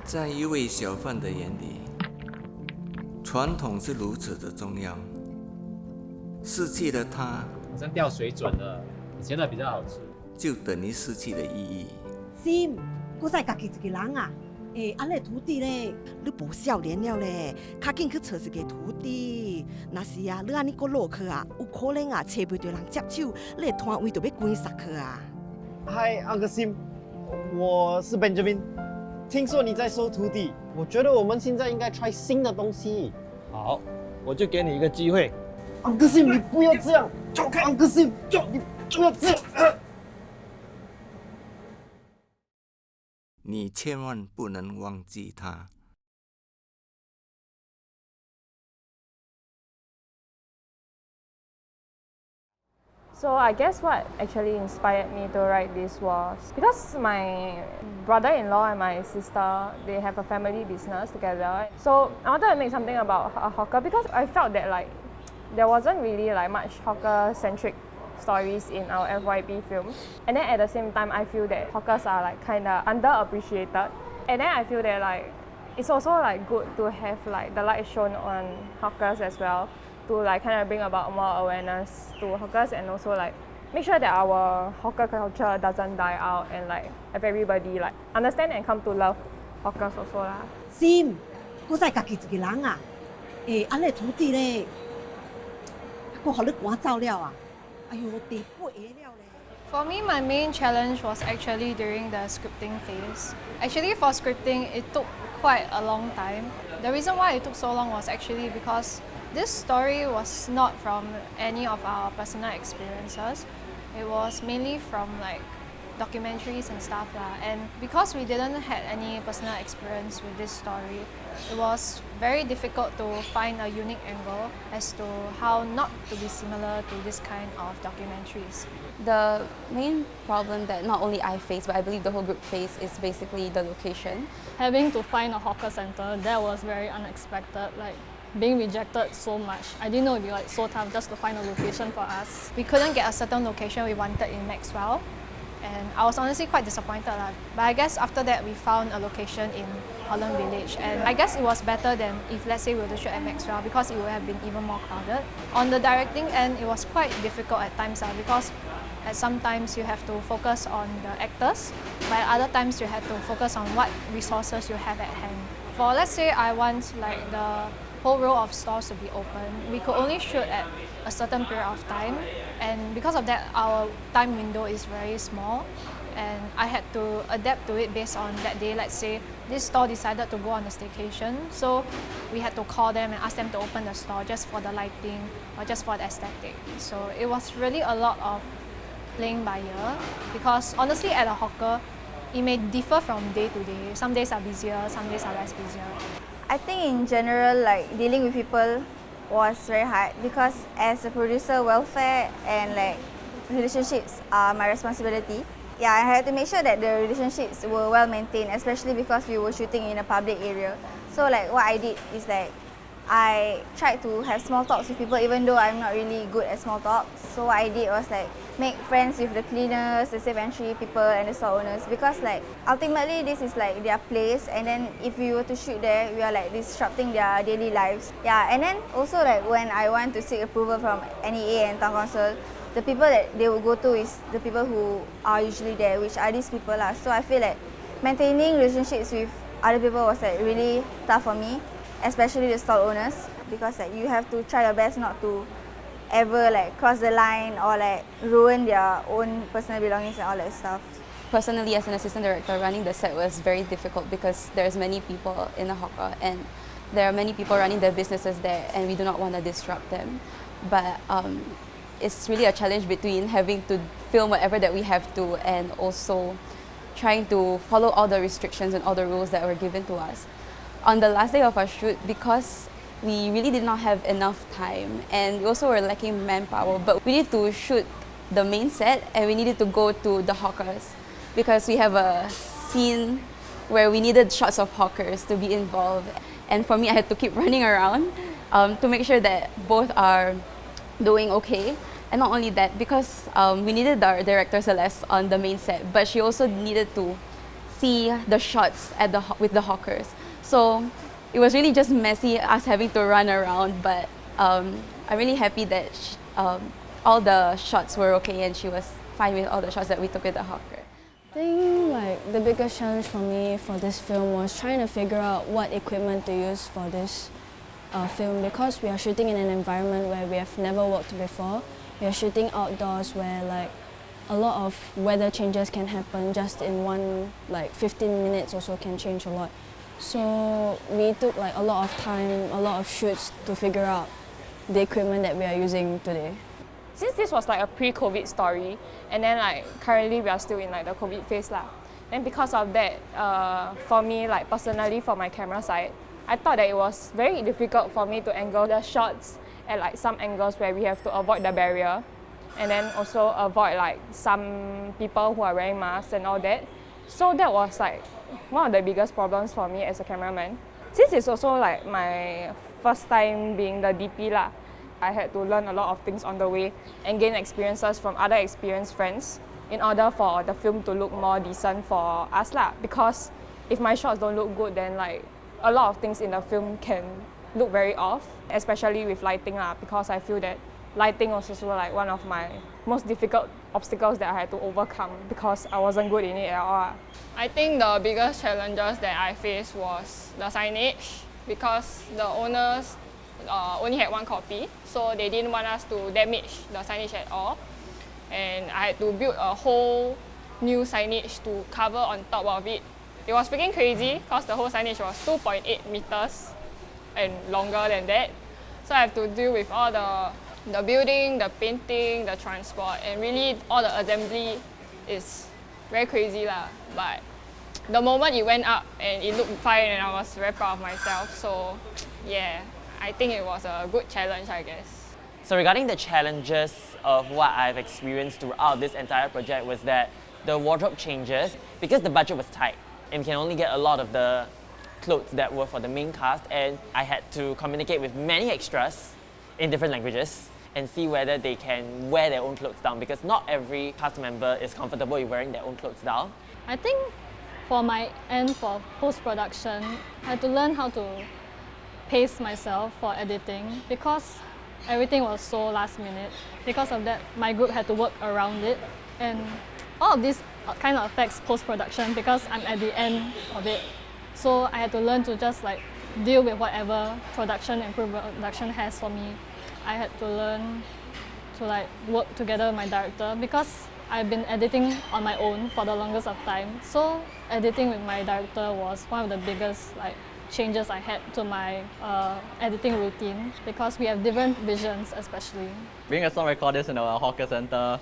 在一位小贩的眼里，传统是如此的重要。失去了它，好像掉水准了。以前的比较好吃，就等于失去了意义。心，我再家己一个人啊！安尼徒弟咧，你无少年了咧，较紧去找一个徒弟。若是啊，你安尼搁落去啊，有可能啊，找袂到人接手，你的摊位就要关煞去啊。Hi Uncle Sim， 我是 Benjamin。听说你在收徒弟，我觉得我们现在应该 try 新的东西。好，我就给你一个机会。Uncle Sim， 你不要这样！Uncle Sim， 你不要这样！你千万不能忘记它。So I guess what actually inspired me to write this was because my brother-in-law and my sister, they have a family business together. So I wanted to make something about a hawker because I felt that like there wasn't really like much hawker-centric stories in our FYP films. And then at the same time, I feel that hawkers are like kind of underappreciated. And then I feel that like it's also like good to have like the light shown on hawkers as well, to like kind of bring about more awareness to hawkers and also like make sure that our hawker culture doesn't die out and like have everybody like understand and come to love hawkers also lah. Sim， 我再家己一个人啊！安尼徒弟咧，我互你赶走了啊！哎呦，第8个了咧。For me, my main challenge was actually during the scripting phase. Actually, for scripting, it took quite a long time. The reason why it took so long was actually because this story was not from any of our personal experiences. It was mainly from like documentaries and stuff lah. And because we didn't have any personal experience with this story, it was very difficult to find a unique angle as to how not to be similar to this kind of documentaries. The main problem that not only I face, but I believe the whole group face, is basically the location. Having to find a hawker center, that was very unexpected. Like being rejected so much. I didn't know it'd be like so tough just to find a location for us. We couldn't get a certain location we wanted in Maxwell, and I was honestly quite disappointed lah. But I guess after that we found a location in Holland Village, and I guess it was better than if let's say we were to shoot at Maxwell because it would have been even more crowded. On the directing end, it was quite difficult at times because at some times you have to focus on the actors, but at other times you have to focus on what resources you have at hand. For let's say I want like the whole row of stores to be open, we could only shoot at a certain period of time, and because of that our time window is very small, and I had to adapt to it based on that day. Let's say this store decided to go on a staycation, so we had to call them and ask them to open the store just for the lighting or just for the aesthetic. So it was really a lot of playing by ear, because honestly at a hawker it may differ from day to day. Some days are busier, some days are less busier. I think in general, like dealing with people was very hard because as a producer, welfare and like relationships are my responsibility. Yeah, I had to make sure that the relationships were well maintained, especially because we were shooting in a public area. So like what I did is like I tried to have small talks with people even though I'm not really good at small talk. So what I did was like make friends with the cleaners, the safe entry people and the store owners, because like ultimately this is like their place, and then if we were to shoot there, we are like disrupting their daily lives. Yeah, and then also like when I want to seek approval from NEA and Town Council, the people that they will go to is the people who are usually there, which are these people lah. So I feel like maintaining relationships with other people was like really tough for me, especially the stall owners, because like you have to try your best not to ever like cross the line or like ruin their own personal belongings and all that stuff. Personally, as an assistant director, running the set was very difficult because there's many people in the hawker and there are many people running their businesses there, and we do not want to disrupt them. But it's really a challenge between having to film whatever that we have to and also trying to follow all the restrictions and all the rules that were given to us. On the last day of our shoot, because we really did not have enough time and we also were lacking manpower, but we needed to shoot the main set and we needed to go to the hawkers because we have a scene where we needed shots of hawkers to be involved. And for me, I had to keep running around to make sure that both are doing okay. And not only that, because we needed our director Celeste on the main set, but she also needed to see the shots at with the hawkers. So it was really just messy, us having to run around, but I'm really happy that all the shots were okay and she was fine with all the shots that we took with the hawker. I think like the biggest challenge for me for this film was trying to figure out what equipment to use for this film, because we are shooting in an environment where we have never worked before. We are shooting outdoors where like a lot of weather changes can happen just in one, like 15 minutes also can change a lot. So we took like a lot of time, a lot of shoots to figure out the equipment that we are using today. Since this was like a pre-COVID story, and then like currently we are still in like the COVID phase lah. And because of that, for me, like personally for my camera side, I thought that it was very difficult for me to angle the shots at like some angles where we have to avoid the barrier, and then also avoid like some people who are wearing masks and all that. So that was like one of the biggest problems for me as a cameraman. Since it's also like my first time being the DP lah, I had to learn a lot of things on the way and gain experiences from other experienced friends in order for the film to look more decent for us lah. Because if my shots don't look good, then like a lot of things in the film can look very off, especially with lighting lah, because I feel that lighting was also like one of my most difficult obstacles that I had to overcome because I wasn't good in it at all. I think the biggest challenges that I faced was the signage, because the owners only had one copy, so they didn't want us to damage the signage at all. And I had to build a whole new signage to cover on top of it. It was freaking crazy because the whole signage was 2.8 meters and longer than that. So I have to deal with all the building, the painting, the transport, and really all the assembly is very crazy lah. But the moment it went up and it looked fine, and I was very proud of myself. So yeah, I think it was a good challenge, I guess. So regarding the challenges of what I've experienced throughout this entire project was that the wardrobe changes, because the budget was tight and we can only get a lot of the clothes that were for the main cast, and I had to communicate with many extras in different languages and see whether they can wear their own clothes down, because not every cast member is comfortable with wearing their own clothes down. I think for my end, for post-production, I had to learn how to pace myself for editing, because everything was so last minute. Because of that, my group had to work around it, and all of this kind of affects post-production because I'm at the end of it. So I had to learn to just like deal with whatever production and pre-production has for me. I had to learn to like work together with my director, because I've been editing on my own for the longest of time. So editing with my director was one of the biggest like changes I had to my editing routine, because we have different visions, especially. Being a sound recordist in a hawker center,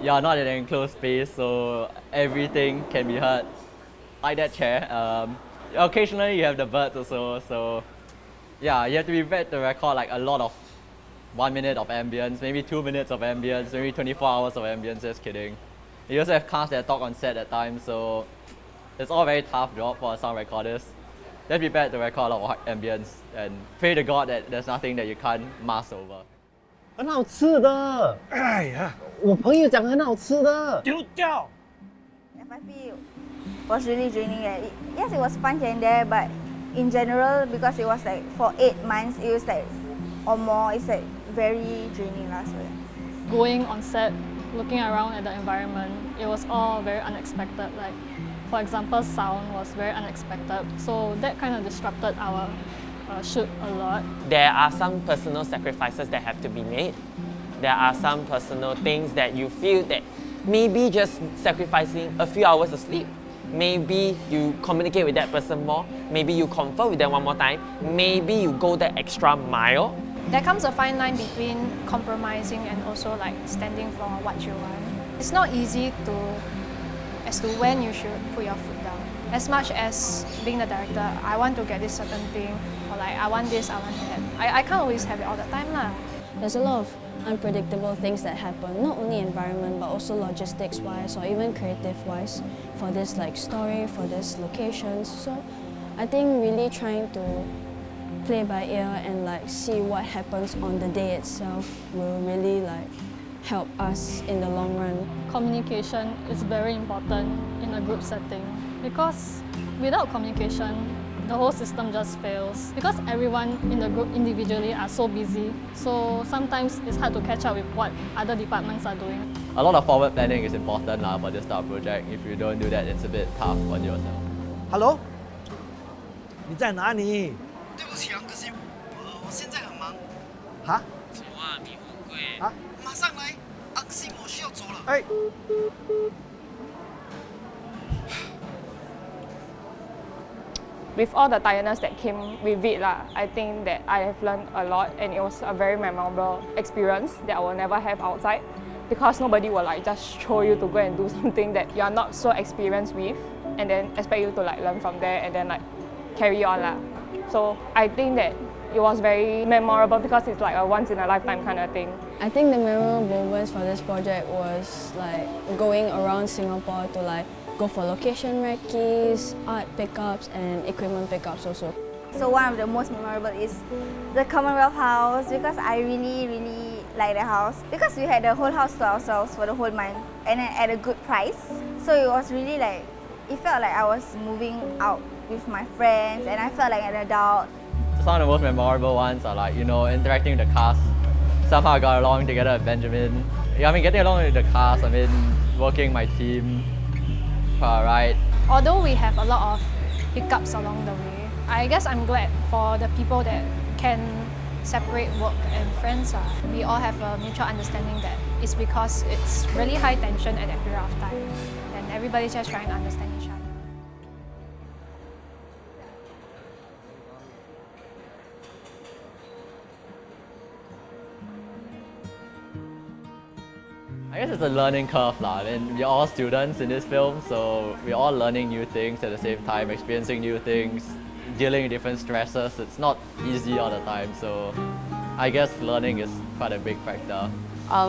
you are not in an enclosed space, so everything can be heard. Like that chair. Occasionally you have the birds also, so yeah, you have to be prepared to record like a lot of 1 minute of ambience, maybe 2 minutes of ambience, maybe 24 hours of ambience, just kidding. You also have cast that talk on set at times, so it's all a very tough job for a sound recordist. Just be prepared to record a lot of ambience and pray to God that there's nothing that you can't mask over. 很好吃的。哎呀，我朋友讲很好吃的。丢掉。FIP was really draining. Yes, it was fun here and there, but in general, because it was like for 8 months, it was like or more, it's like very draining last year. Going on set, looking around at the environment, it was all very unexpected. Like, for example, sound was very unexpected. So that kind of disrupted our shoot a lot. There are some personal sacrifices that have to be made. There are some personal things that you feel that maybe just sacrificing a few hours of sleep, maybe you communicate with that person more, maybe you confer with them one more time, maybe you go that extra mile. There comes a fine line between compromising and also like standing for what you want. It's not easy as to when you should put your foot down. As much as being the director, I want to get this certain thing, or like I want this, I want that. I can't always have it all the time lah. There's a lot of unpredictable things that happen, not only environment but also logistics wise or even creative wise for this like story, for this locations. So I think really trying to play by ear and like see what happens on the day itself will really like help us in the long run. Communication is very important in a group setting. because without communication, the whole system just fails. Because everyone in the group individually are so busy, so sometimes it's hard to catch up with what other departments are doing. A lot of forward planning is important for this type of project. If you don't do that, it's a bit tough on yourself. Hello， 你在哪里？对不起，Uncle Sim，我现在很忙。哈？什么啊，迷糊鬼？啊？马上来，Uncle Sim，我需要走了。哎。With all the tiredness that came with it, I think that I have learned a lot, and it was a very memorable experience that I will never have outside, because nobody will like just throw you to go and do something that you are not so experienced with, and then expect you to like learn from there and then like carry on . So I think that it was very memorable because it's like a once in a lifetime kind of thing. I think the memorable moments for this project was like going around Singapore to like go for location recce's, art pickups and equipment pickups also. So one of the most memorable is the Commonwealth House, because I really like the house, because we had the whole house to ourselves for the whole month and then at a good price. So it was really like, it felt like I was moving out with my friends and I felt like an adult. Some of the most memorable ones are like, interacting with the cast. Somehow I got along together with Benjamin. Yeah, I mean, getting along with the cast, I mean, working my team, right? Although we have a lot of hiccups along the way, I guess I'm glad for the people that can separate work and friends. We all have a mutual understanding that it's because it's really high tension at that period of time and everybody's just trying to understand each other. I guess it's a learning curve. I mean, we're all students in this film, so we're all learning new things at the same time, experiencing new things, dealing with different stresses. It's not easy all the time, so I guess learning is quite a big factor.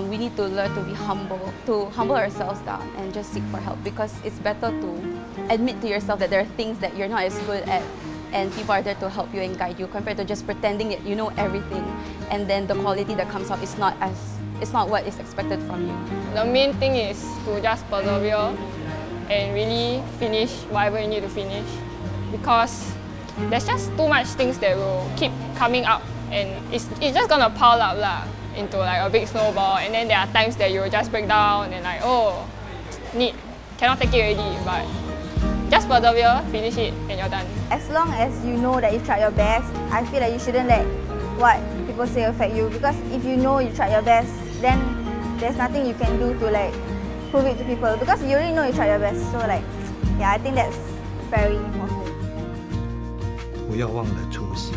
We need to learn to be humble, to humble ourselves down and just seek for help, because it's better to admit to yourself that there are things that you're not as good at and people are there to help you and guide you, compared to just pretending that you know everything and then the quality that comes out is not what is expected from you. The main thing is to just persevere and really finish whatever you need to finish, because there's just too much things that will keep coming up and it's just gonna pile up into like a big snowball, and then there are times that you will just break down and like, oh, cannot take it already, but just persevere, finish it and you're done. As long as you know that you tried your best, I feel like you shouldn't let what people say affect you, because if you know you tried your best, then there's nothing you can do to like prove it to people, because you already know you tried your best. So like, yeah, I think that's very important. 不要忘了初心。